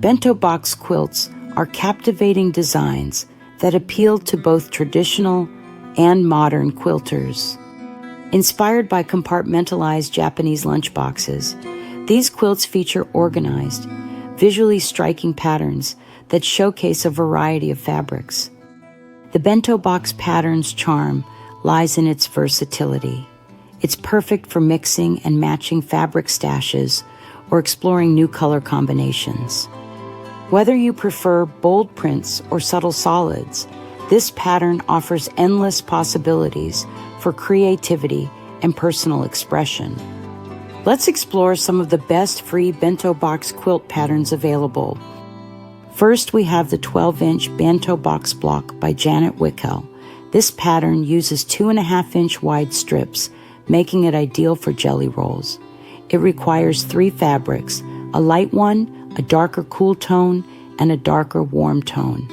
Bento Box quilts are captivating designs that appeal to both traditional and modern quilters. Inspired by compartmentalized Japanese lunchboxes, these quilts feature organized, visually striking patterns that showcase a variety of fabrics. The Bento Box pattern's charm lies in its versatility. It's perfect for mixing and matching fabric stashes or exploring new color combinations. Whether you prefer bold prints or subtle solids, this pattern offers endless possibilities for creativity and personal expression. Let's explore some of the best free Bento Box quilt patterns available. First, we have the 12-inch Bento Box block by Janet Wickel. This pattern uses 2.5-inch wide strips, making it ideal for jelly rolls. It requires 3 fabrics, a light one, a darker cool tone, and a darker warm tone.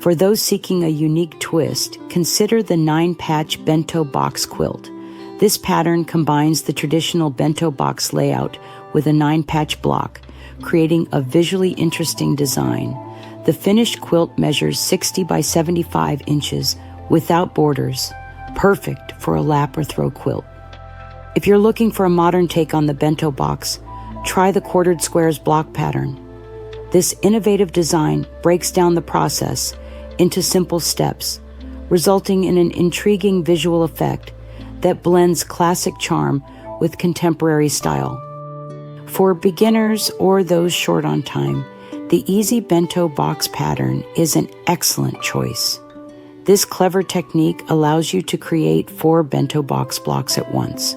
For those seeking a unique twist, consider the 9-patch Bento Box quilt. This pattern combines the traditional Bento Box layout with a 9-patch block, creating a visually interesting design. The finished quilt measures 60 by 75 inches without borders, perfect for a lap or throw quilt. If you're looking for a modern take on the Bento Box, try the quartered squares block pattern. This innovative design breaks down the process into simple steps, resulting in an intriguing visual effect that blends classic charm with contemporary style. For beginners or those short on time, the easy Bento Box pattern is an excellent choice. This clever technique allows you to create 4 Bento Box blocks at once,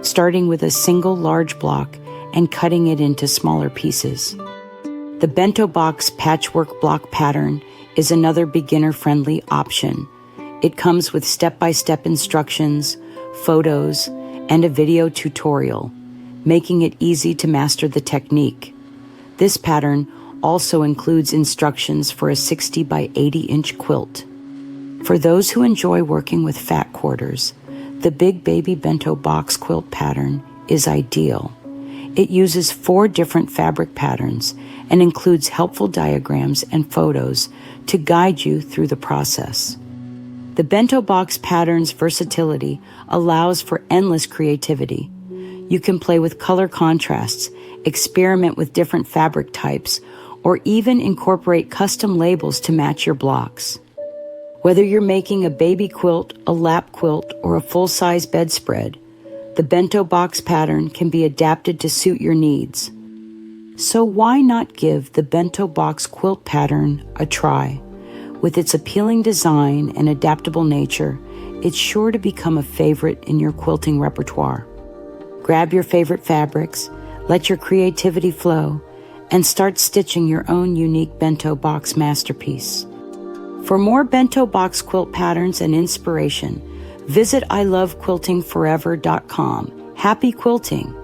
starting with a single large block and cutting it into smaller pieces. The Bento Box patchwork block pattern is another beginner-friendly option. It comes with step-by-step instructions, photos, and a video tutorial, making it easy to master the technique. This pattern also includes instructions for a 60 by 80-inch quilt. For those who enjoy working with fat quarters, the Big Baby Bento Box quilt pattern is ideal. It uses 4 different fabric patterns and includes helpful diagrams and photos to guide you through the process. The Bento Box pattern's versatility allows for endless creativity. You can play with color contrasts, experiment with different fabric types, or even incorporate custom labels to match your blocks. Whether you're making a baby quilt, a lap quilt, or a full-size bedspread, the Bento Box pattern can be adapted to suit your needs. So why not give the Bento Box quilt pattern a try? With its appealing design and adaptable nature, it's sure to become a favorite in your quilting repertoire. Grab your favorite fabrics, let your creativity flow, and start stitching your own unique Bento Box masterpiece. For more Bento Box quilt patterns and inspiration, visit ilovequiltingforever.com. Happy quilting!